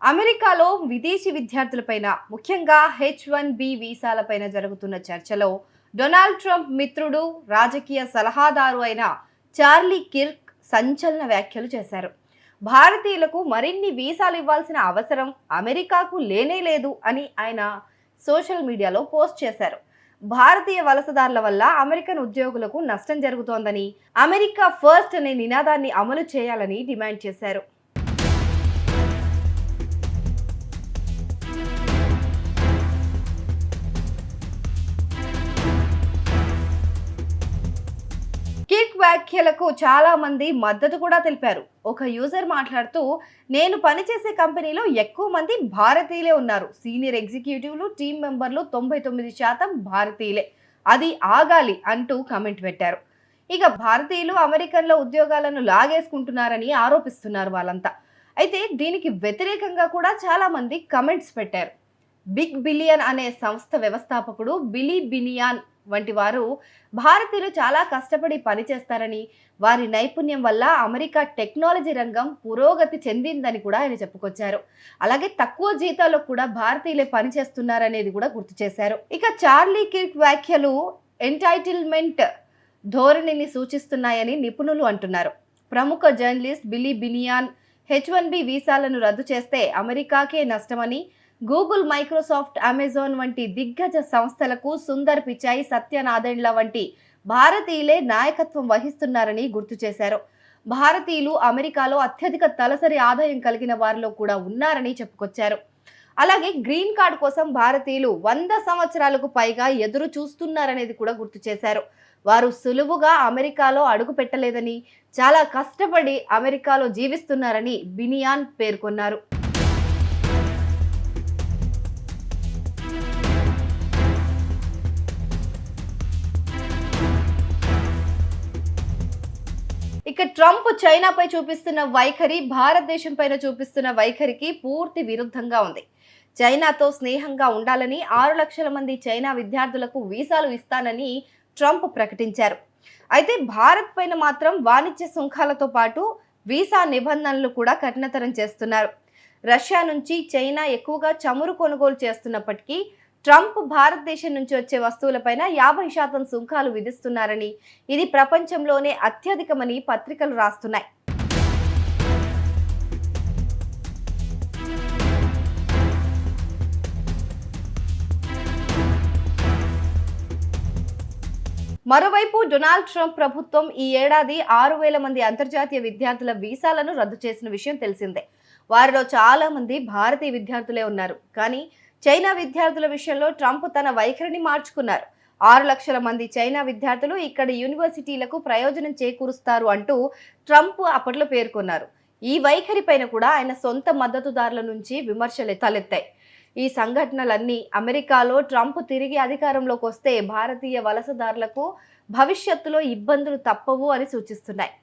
అమెరికాలో విదేశీ విద్యార్థులపైన ముఖ్యంగా H1B వీసాలపైన జరుగుతున్న చర్చలో డొనాల్డ్ ట్రంప్ మిత్రుడు రాజకీయ సలహాదారు అయిన చార్లీ కిర్క్ సంచలన వ్యాఖ్యలు చేశారు. భారతీయులకు మరిన్ని వీసాలు ఇవ్వాల్సిన అవసరం అమెరికాకు లేనే లేదు అని ఆయన సోషల్ మీడియాలో పోస్ట్ చేశారు. భారతీయ వలసదారుల వల్ల అమెరికన్ ఉద్యోగులకు నష్టం జరుగుతోందని, అమెరికా ఫస్ట్ అనే నినాదాన్ని అమలు చేయాలని డిమాండ్ చేశారు. కిర్క్ వ్యాఖ్యలకు చాలా మంది మద్దతు కూడా తెలిపారు. ఒక యూజర్ మాట్లాడుతూ, నేను పనిచేసే కంపెనీలో ఎక్కువ మంది భారతీయులే ఉన్నారు. సీనియర్ ఎగ్జిక్యూటివ్లు, టీం మెంబర్లు 99% భారతీయులే. అది ఆగాలి అంటూ కామెంట్ పెట్టారు. ఇక భారతీయులు అమెరికన్ల ఉద్యోగాలను లాగేసుకుంటున్నారని ఆరోపిస్తున్నారు వాళ్ళంతా. అయితే దీనికి వ్యతిరేకంగా కూడా చాలా మంది కమెంట్స్ పెట్టారు. బిగ్ బిలియన్ అనే సంస్థ వ్యవస్థాపకుడు బిలీ బినియాన్ వంటి వారు భారతీయులు చాలా కష్టపడి పనిచేస్తారని, వారి నైపుణ్యం వల్ల అమెరికా టెక్నాలజీ రంగం పురోగతి చెందిందని కూడా ఆయన చెప్పుకొచ్చారు. అలాగే తక్కువ జీతాల్లో కూడా భారతీయులే పనిచేస్తున్నారనేది కూడా గుర్తు చేశారు. ఇక చార్లీ కిర్క్ వ్యాఖ్యలు ఎంటైటిల్మెంట్ ధోరణిని సూచిస్తున్నాయని నిపుణులు అంటున్నారు. ప్రముఖ జర్నలిస్ట్ బిలీ బినియాన్ H1B వీసాలను రద్దు చేస్తే అమెరికాకే నష్టమని, గూగుల్, మైక్రోసాఫ్ట్, అమెజాన్ వంటి దిగ్గజ సంస్థలకు సుందర్ పిచాయ్, సత్య నాదెండ్ల వంటి భారతీయులే నాయకత్వం వహిస్తున్నారని గుర్తు చేశారు. భారతీయులు అమెరికాలో అత్యధిక తలసరి ఆదాయం కలిగిన వారిలో కూడా ఉన్నారని చెప్పుకొచ్చారు. అలాగే గ్రీన్ కార్డు కోసం భారతీయులు 100 సంవత్సరాలకు పైగా ఎదురు చూస్తున్నారనేది కూడా గుర్తు చేశారు. వారు సులువుగా అమెరికాలో అడుగు పెట్టలేదని, చాలా కష్టపడి అమెరికాలో జీవిస్తున్నారని బినియాన్ పేర్కొన్నారు. ఇక ట్రంప్ చైనాపై చూపిస్తున్న వైఖరి భారతదేశం పైన చూపిస్తున్న వైఖరికి పూర్తి విరుద్ధంగా ఉంది. చైనాతో స్నేహంగా ఉండాలని 6 లక్షల మంది చైనా విద్యార్థులకు వీసాలు ఇస్తానని ట్రంప్ ప్రకటించారు. అయితే భారత్ పైన మాత్రం వాణిజ్య సుంకాలతో పాటు వీసా నిబంధనలు కూడా కఠినతరం చేస్తున్నారు. రష్యా నుంచి చైనా ఎక్కువగా చమురు కొనుగోలు చేస్తున్నప్పటికీ ట్రంప్ భారతదేశం నుంచి వచ్చే వస్తువులపైన 50% సుంకాలు విధిస్తున్నారని, ఇది ప్రపంచంలోనే అత్యధికమని పత్రికలు రాస్తున్నాయి. మరోవైపు డొనాల్డ్ ట్రంప్ ప్రభుత్వం ఈ ఏడాది 6,000 మంది అంతర్జాతీయ విద్యార్థుల వీసాలను రద్దు చేసిన విషయం తెలిసిందే. వారిలో చాలా మంది భారతీయ విద్యార్థులే ఉన్నారు. కానీ చైనా విద్యార్థుల విషయంలో ట్రంప్ తన వైఖరిని మార్చుకున్నారు. 6 లక్షల మంది చైనా విద్యార్థులు ఇక్కడ యూనివర్సిటీలకు ప్రయోజనం చేకూరుస్తారు అంటూ ట్రంప్ అప్పట్లో పేర్కొన్నారు. ఈ వైఖరి పైన కూడా ఆయన సొంత మద్దతుదారుల నుంచి విమర్శలు తలెత్తాయి. ఈ సంఘటనలన్నీ అమెరికాలో ట్రంప్ తిరిగి అధికారంలోకి వస్తే భారతీయ వలసదారులకు భవిష్యత్తులో ఇబ్బందులు తప్పవు అని సూచిస్తున్నాయి.